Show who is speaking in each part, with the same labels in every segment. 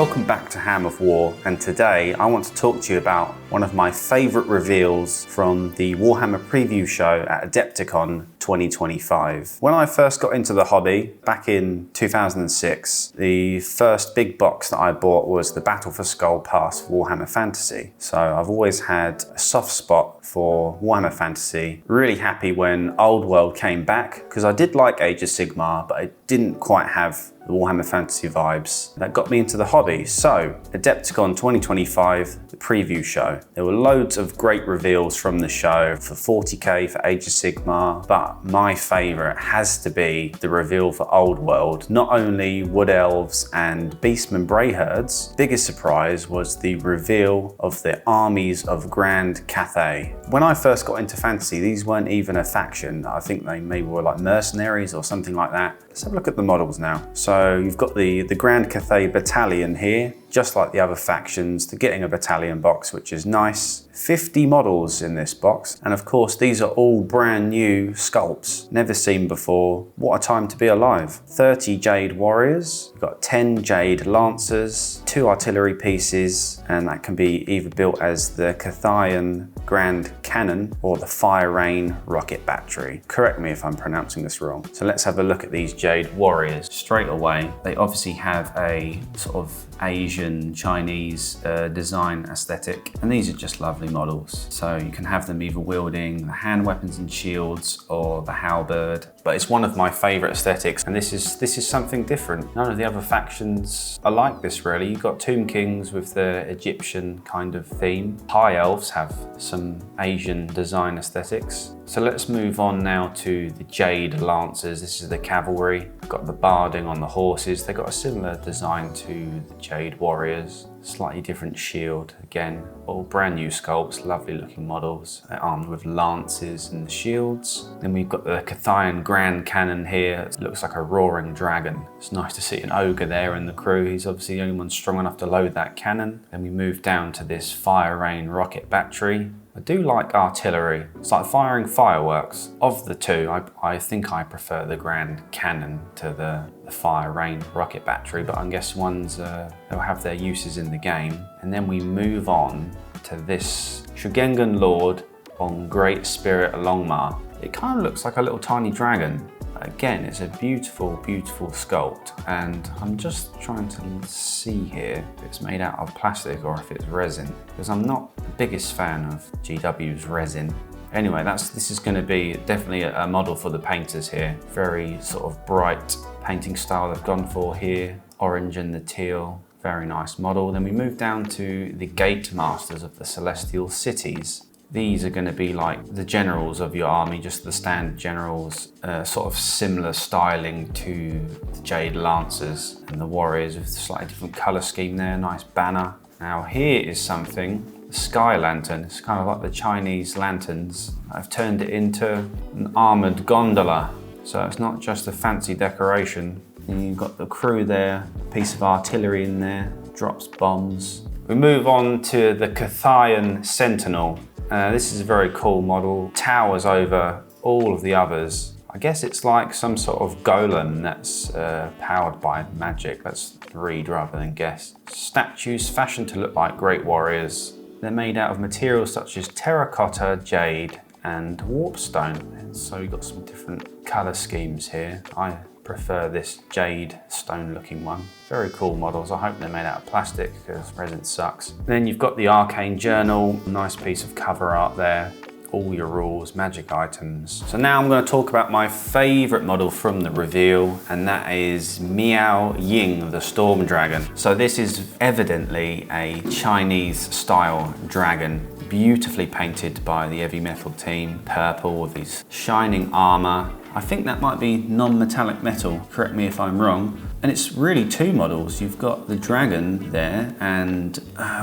Speaker 1: welcome back to Ham of War, and today I want to talk to you about one of my favourite reveals from the Warhammer preview show at AdeptiCon 2025. When I first got into the hobby back in 2006, the first big box that I bought was the Battle for Skull Pass for Warhammer Fantasy. So I've always had a soft spot for Warhammer Fantasy. Really happy when Old World came back, because I did like Age of Sigmar, but I didn't quite have the Warhammer Fantasy vibes. That got me into the hobby. So, AdeptiCon 2025, the preview show. There were loads of great reveals from the show for 40k, for Age of Sigmar, but my favourite has to be the reveal for Old World. Not only Wood Elves and Beastmen Brayherds, biggest surprise was the reveal of the armies of Grand Cathay. When I first got into Fantasy, these weren't even a faction. I think they maybe were like mercenaries or something like that. Let's have a look at the models now. So you've got the Grand Cathay Battalion here, just like the other factions. They're getting a battalion box, which is nice. 50 models in this box. And of course, these are all brand new sculpts, never seen before. What a time to be alive. 30 Jade Warriors, we've got 10 Jade Lancers, 2 artillery pieces, and that can be either built as the Cathayan Grand Cannon or the Fire Rain Rocket Battery. Correct me if I'm pronouncing this wrong. So let's have a look at these Jade Warriors. Straight away, they obviously have a sort of Asian, Chinese design aesthetic, and these are just lovely models. So you can have them either wielding the hand weapons and shields or the halberd, but it's one of my favorite aesthetics, and this is something different. None of the other factions are like this really. You've got Tomb Kings with the Egyptian kind of theme. High Elves have some Asian design aesthetics. So let's move on now to the Jade Lancers. This is the cavalry. Got the barding on the horses. They've got a similar design to the Jade Warriors. Slightly different shield. Again, all brand new sculpts, lovely looking models. They're armed with lances and shields. Then we've got the Cathayan Grand Cannon here. It looks like a roaring dragon. It's nice to see an ogre there in the crew. He's obviously the only one strong enough to load that cannon. Then we move down to this Fire Rain Rocket Battery. I do like artillery. It's like firing fireworks. Of the two, I think I prefer the Grand Cannon to the Fire Rain Rocket Battery, but I guess ones, they'll have their uses in the game. And then we move on to this Shugengan Lord on Great Spirit Longmar. It kind of looks like a little tiny dragon. Again, it's a beautiful, beautiful sculpt, and I'm just trying to see here if it's made out of plastic or if it's resin, because I'm not the biggest fan of GW's resin. Anyway, this is going to be definitely a model for the painters here. Very sort of bright painting style they've gone for here. Orange and the teal, very nice model. Then we move down to the Gate Masters of the Celestial Cities. These are going to be like the generals of your army, just the standard generals, sort of similar styling to the Jade Lancers and the Warriors with a slightly different colour scheme there, nice banner. Now here is something, the Sky Lantern. It's kind of like the Chinese lanterns. I've turned it into an armoured gondola, so it's not just a fancy decoration. And you've got the crew there, a piece of artillery in there, drops bombs. We move on to the Cathayan Sentinel. This is a very cool model, towers over all of the others. I guess it's like some sort of golem that's powered by magic. Let's read rather than guess. Statues fashioned to look like great warriors. They're made out of materials such as terracotta, jade, and warpstone. And so you've got some different colour schemes here. I prefer this jade stone looking one. Very cool models. I hope they're made out of plastic because resin sucks. Then you've got the Arcane Journal, nice piece of cover art there. All your rules, magic items. So now I'm going to talk about my favourite model from the reveal, and that is Miao Ying, the Storm Dragon. So this is evidently a Chinese style dragon, beautifully painted by the Heavy Metal team. Purple with his shining armour. I think that might be non-metallic metal, correct me if I'm wrong. And it's really two models. You've got the dragon there and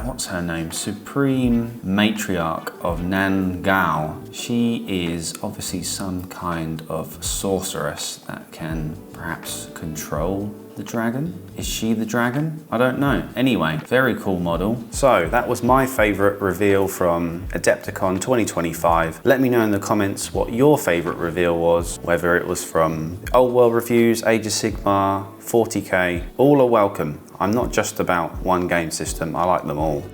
Speaker 1: what's her name? Supreme Matriarch of Nangao. She is obviously some kind of sorceress that can perhaps control the dragon? Is she the dragon? I don't know. Anyway, very cool model. So that was my favorite reveal from AdeptiCon 2025. Let me know in the comments what your favorite reveal was, whether it was from Old World Reviews, Age of Sigmar, 40k, all are welcome. I'm not just about one game system, I like them all.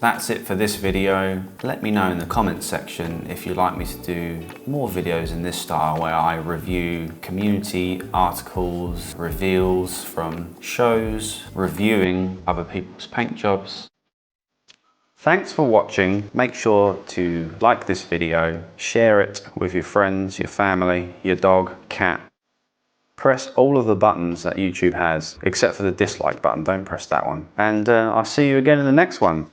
Speaker 1: That's it for this video. Let me know in the comments section if you'd like me to do more videos in this style where I review community articles, reveals from shows, reviewing other people's paint jobs. Thanks for watching. Make sure to like this video, share it with your friends, your family, your dog, cat. Press all of the buttons that YouTube has, except for the dislike button. Don't press that one. And I'll see you again in the next one.